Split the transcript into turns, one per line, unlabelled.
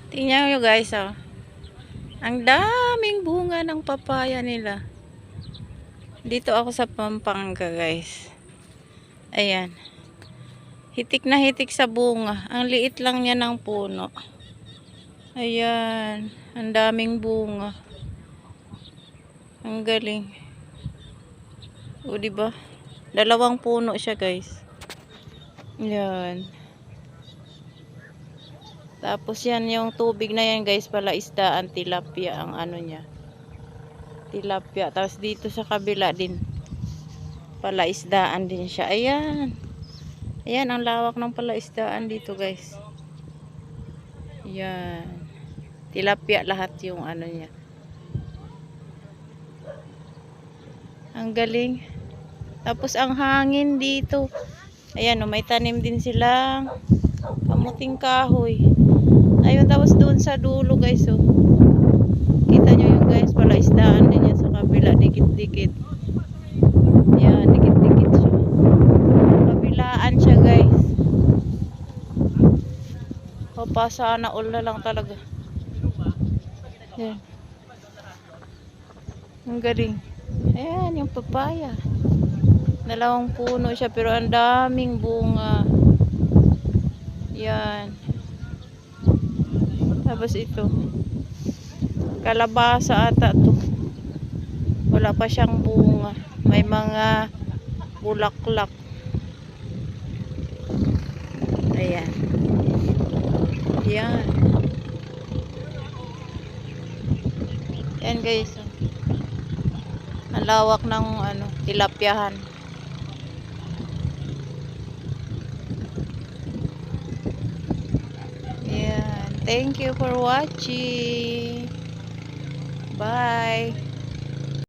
Tingnan nyo guys, oh. Ang daming bunga ng papaya nila. Dito ako sa Pampanga guys. Ayan. Hitik na hitik sa bunga. Ang liit lang niya ng puno. Ayan. Ang daming bunga. Ang galing. O diba? Dalawang puno siya guys. Ayan. Tapos yan yung tubig na yan guys, pala isdaan, tilapia ang ano niya. Tilapia. Tapos dito sa kabila din, pala isdaan din siya. Ayan. Ayan ang lawak ng pala isdaan dito guys. Ayan. Tilapia lahat yung ano niya. Ang galing. Tapos ang hangin dito. Ayan, may tanim din silang kamuting kahoy. Ayun, tapos doon sa dulo guys, oh. Kita nyo yung guys, pala isdaan din yan sa kabila, dikit-dikit. Yan, dikit-dikit siya. Kabilaan siya guys. Papa, sana all na lang talaga. Yan. Ang galing. Ayan, yung papaya. Dalawang puno siya, pero ang daming bunga. Yan. Tapos ito. Kalabasa ata to. Wala pa siyang bunga. May mga bulaklak. Ayan. Yan. Yan guys. Ang lawak ng ano, tilapyahan. Yan. Thank you for watching. Bye.